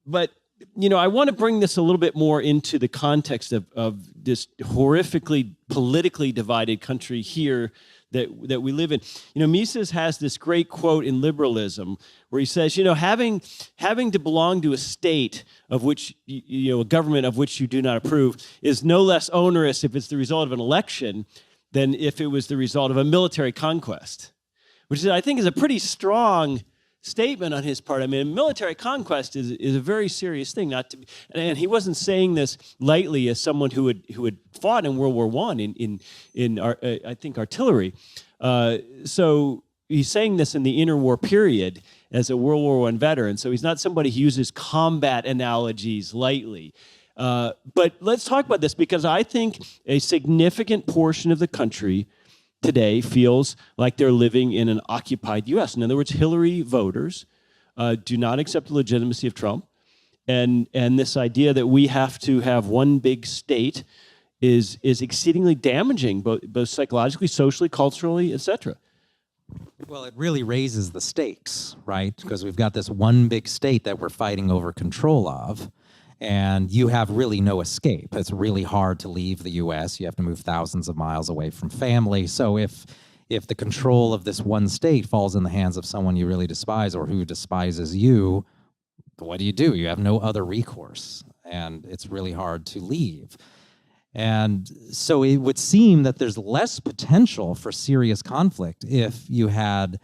but I want to bring this a little bit more into the context of this horrifically politically divided country here that we live in. Mises has this great quote in Liberalism where he says, having to belong to a state of which, a government of which you do not approve is no less onerous if it's the result of an election than if it was the result of a military conquest, which I think is a pretty strong statement on his part. I mean, military conquest is a very serious thing. And he wasn't saying this lightly as someone who had fought in World War I in I think artillery. So he's saying this in the interwar period as a World War I veteran. So he's not somebody who uses combat analogies lightly. But let's talk about this, because I think a significant portion of the country today feels like they're living in an occupied U.S. In other words, Hillary voters do not accept the legitimacy of Trump, and this idea that we have to have one big state is exceedingly damaging, both psychologically, socially, culturally, etc. Well, it really raises the stakes, right? Because we've got this one big state that we're fighting over control of, and you have really no escape. It's really hard to leave the U.S. You have to move thousands of miles away from family. So if the control of this one state falls in the hands of someone you really despise or who despises you, what do? You have no other recourse, and it's really hard to leave. And so it would seem that there's less potential for serious conflict if you had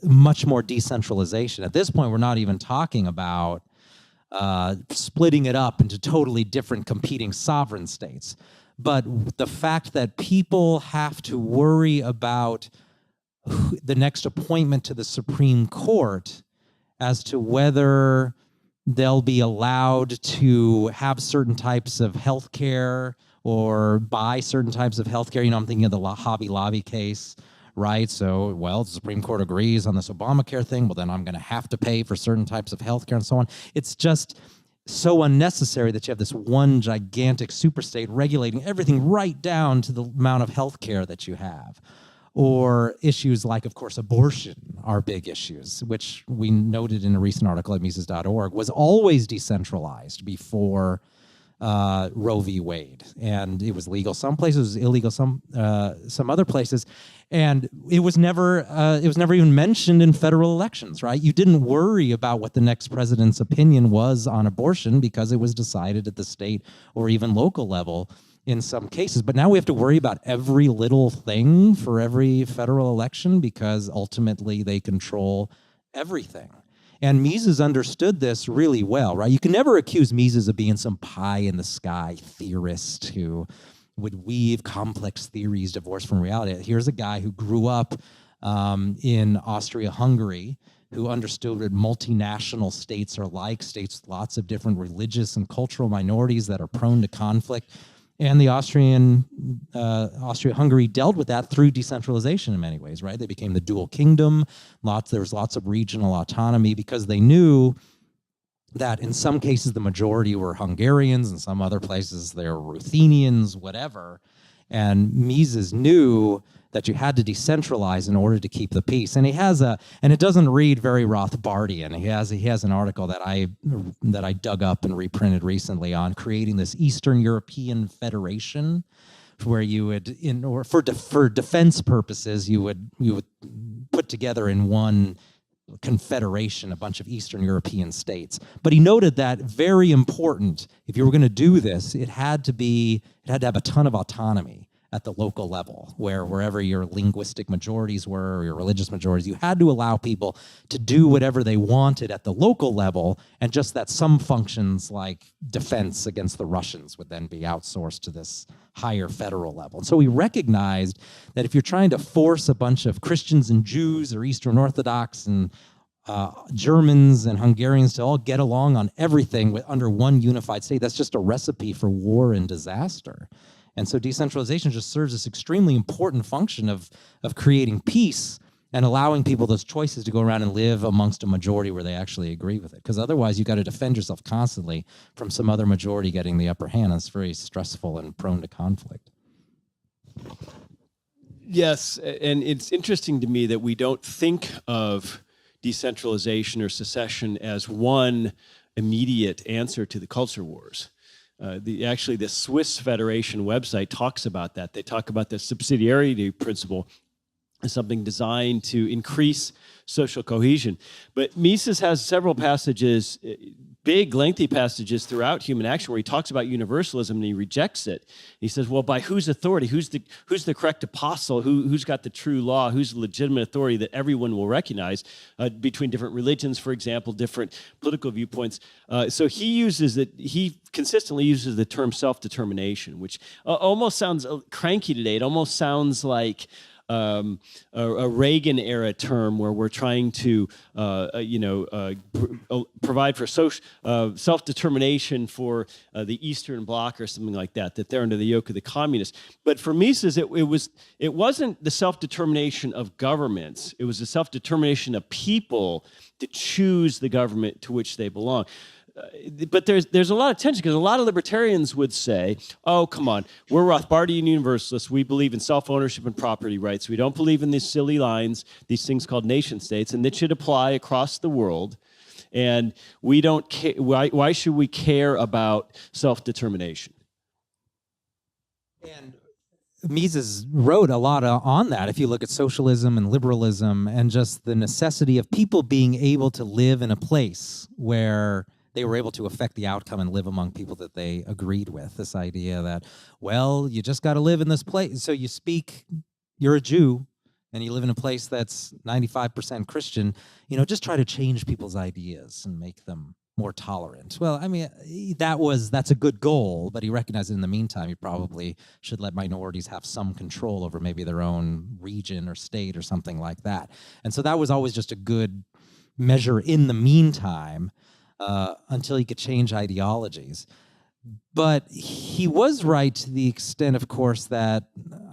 much more decentralization. At this point, we're not even talking about splitting it up into totally different competing sovereign states. But the fact that people have to worry about the next appointment to the Supreme Court as to whether they'll be allowed to have certain types of health care or buy certain types of health care. I'm thinking of the Hobby Lobby case, right? So, the Supreme Court agrees on this Obamacare thing. Well, then I'm going to have to pay for certain types of healthcare and so on. It's just so unnecessary that you have this one gigantic superstate regulating everything right down to the amount of healthcare that you have. Or issues like, of course, abortion are big issues, which we noted in a recent article at Mises.org, was always decentralized before Roe v. Wade, and it was legal some places, it was illegal some other places, and it was never even mentioned in federal elections, right? You didn't worry about what the next president's opinion was on abortion because it was decided at the state or even local level in some cases. But now we have to worry about every little thing for every federal election because ultimately they control everything. And Mises understood this really well, right? You can never accuse Mises of being some pie-in-the-sky theorist who would weave complex theories divorced from reality. Here's a guy who grew up in Austria-Hungary, who understood what multinational states are like, states with lots of different religious and cultural minorities that are prone to conflict. And the Austria-Hungary dealt with that through decentralization in many ways, right? They became the dual kingdom. There was lots of regional autonomy because they knew that in some cases the majority were Hungarians, in some other places they were Ruthenians, whatever. And Mises knew that you had to decentralize in order to keep the peace. And and it doesn't read very Rothbardian. He has an article that I dug up and reprinted recently on creating this Eastern European Federation, where you would, for defense purposes, you would put together in one confederation a bunch of Eastern European states. But he noted that very important, if you were going to do this, it had to have a ton of autonomy at the local level, wherever your linguistic majorities were or your religious majorities, you had to allow people to do whatever they wanted at the local level, and just that some functions like defense against the Russians would then be outsourced to this higher federal level. And so he recognized that if you're trying to force a bunch of Christians and Jews or Eastern Orthodox and Germans and Hungarians to all get along on everything under one unified state, that's just a recipe for war and disaster. And so decentralization just serves this extremely important function of creating peace and allowing people those choices to go around and live amongst a majority where they actually agree with it. Because otherwise, you got to defend yourself constantly from some other majority getting the upper hand. It's very stressful and prone to conflict. Yes, and it's interesting to me that we don't think of decentralization or secession as one immediate answer to the culture wars. Actually, the Swiss Federation website talks about that. They talk about the subsidiarity principle as something designed to increase social cohesion. But Mises has several passages, big, lengthy passages throughout Human Action where he talks about universalism and he rejects it. He says, well, by whose authority? Who's the correct apostle? Who's got the true law? Who's the legitimate authority that everyone will recognize between different religions, for example, different political viewpoints? So he consistently uses the term self-determination, which almost sounds cranky today. It almost sounds like a Reagan-era term where we're trying to, provide for self-determination for the Eastern Bloc or something like that. That they're under the yoke of the communists. But for Mises, it wasn't the self-determination of governments. It was the self-determination of people to choose the government to which they belong. But there's a lot of tension because a lot of libertarians would say, oh, come on, we're Rothbardian Universalists. We believe in self-ownership and property rights. We don't believe in these silly lines, these things called nation states, and that should apply across the world. And we don't care. Why should we care about self-determination? And Mises wrote a lot on that. If you look at socialism and liberalism and just the necessity of people being able to live in a place where they were able to affect the outcome and live among people that they agreed with. This idea that, well, you just got to live in this place. So you're a Jew, and you live in a place that's 95% Christian, just try to change people's ideas and make them more tolerant. Well, I mean, that's a good goal, but he recognized in the meantime, you probably should let minorities have some control over maybe their own region or state or something like that. And so that was always just a good measure in the meantime, until he could change ideologies. But he was right to the extent, of course, that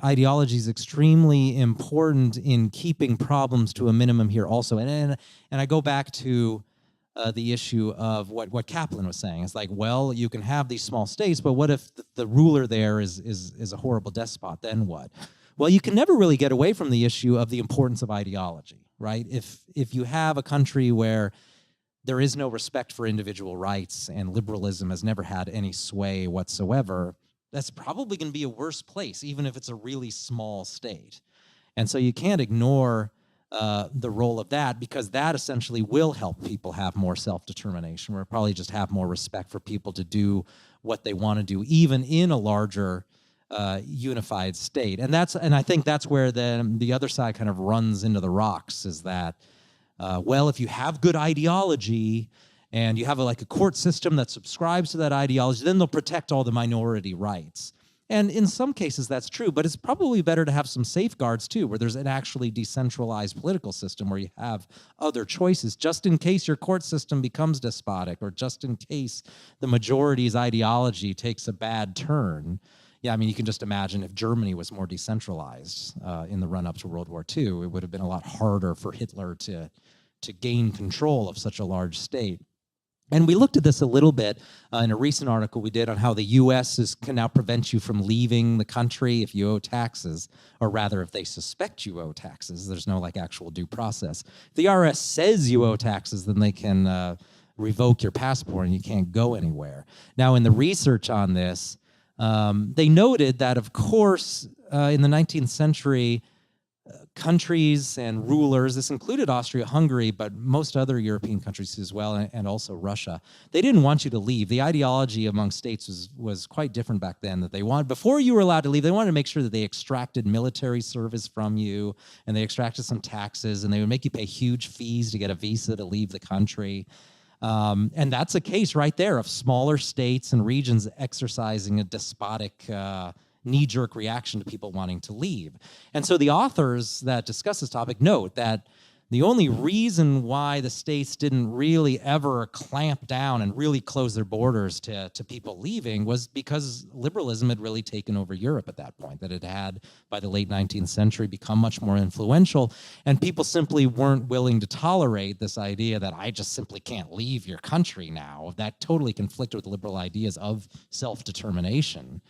ideology is extremely important in keeping problems to a minimum here also. And I go back to the issue of what Caplan was saying. It's like, well, you can have these small states, but what if the ruler there is a horrible despot? Then what? Well, you can never really get away from the issue of the importance of ideology, right? If you have a country where there is no respect for individual rights and liberalism has never had any sway whatsoever, that's probably going to be a worse place, even if it's a really small state. And so you can't ignore the role of that, because that essentially will help people have more self-determination. We'll probably just have more respect for people to do what they want to do, even in a larger unified state. And I think that's where the other side kind of runs into the rocks, is that well, if you have good ideology and you have a court system that subscribes to that ideology, then they'll protect all the minority rights. And in some cases that's true, but it's probably better to have some safeguards too, where there's an actually decentralized political system where you have other choices, just in case your court system becomes despotic, or just in case the majority's ideology takes a bad turn. Yeah, I mean, you can just imagine if Germany was more decentralized in the run-up to World War II, it would have been a lot harder for Hitler to gain control of such a large state. And we looked at this a little bit in a recent article we did on how the U.S. can now prevent you from leaving the country if you owe taxes, or rather if they suspect you owe taxes. There's no actual due process. If the IRS says you owe taxes, then they can revoke your passport and you can't go anywhere. Now, in the research on this, they noted that, of course, in the 19th century, countries and rulers, this included Austria-Hungary, but most other European countries as well, and also Russia, they didn't want you to leave. The ideology among states was quite different back then. That before you were allowed to leave, they wanted to make sure that they extracted military service from you, and they extracted some taxes, and they would make you pay huge fees to get a visa to leave the country. And that's a case right there of smaller states and regions exercising a despotic knee-jerk reaction to people wanting to leave. And so the authors that discuss this topic note that the only reason why the states didn't really ever clamp down and really close their borders to people leaving was because liberalism had really taken over Europe at that point, that it had, by the late 19th century, become much more influential, and people simply weren't willing to tolerate this idea that I just simply can't leave your country now. That totally conflicted with liberal ideas of self-determination.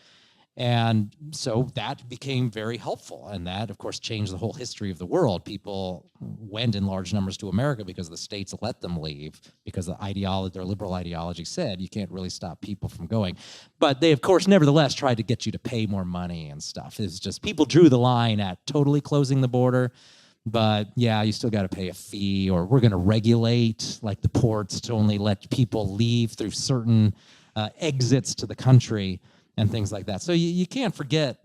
And so that became very helpful. And that, of course, changed the whole history of the world. People went in large numbers to America because the states let them leave, because their liberal ideology said you can't really stop people from going. But they, of course, nevertheless tried to get you to pay more money and stuff. It's just people drew the line at totally closing the border. But yeah, you still got to pay a fee, or we're going to regulate like the ports to only let people leave through certain exits to the country and things like that. So you can't forget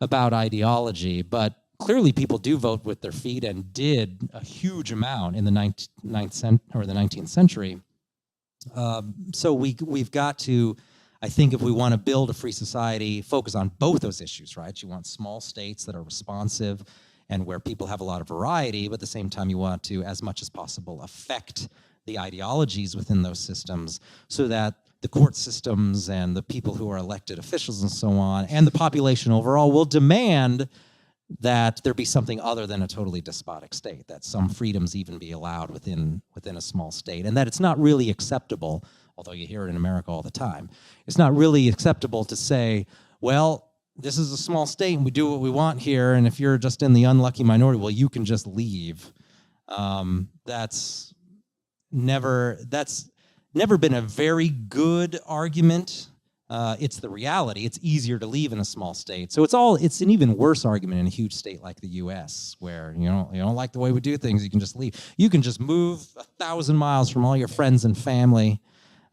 about ideology, but clearly people do vote with their feet and did a huge amount in the 19th century. So we've got to, I think, if we want to build a free society, focus on both those issues, right? You want small states that are responsive and where people have a lot of variety, but at the same time you want to, as much as possible, affect the ideologies within those systems so that the court systems and the people who are elected officials and so on, and the population overall will demand that there be something other than a totally despotic state, that some freedoms even be allowed within a small state, and that it's not really acceptable, although you hear it in America all the time, it's not really acceptable to say, well, this is a small state and we do what we want here, and if you're just in the unlucky minority, well, you can just leave. That's never been a very good argument. It's the reality. It's easier to leave in a small state. So it's an even worse argument in a huge state like the US, where you don't like the way we do things, you can just leave. You can just move 1,000 miles from all your friends and family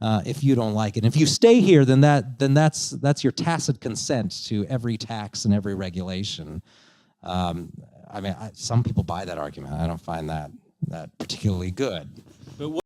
if you don't like it. And if you stay here, then that's your tacit consent to every tax and every regulation. Some people buy that argument. I don't find that particularly good. But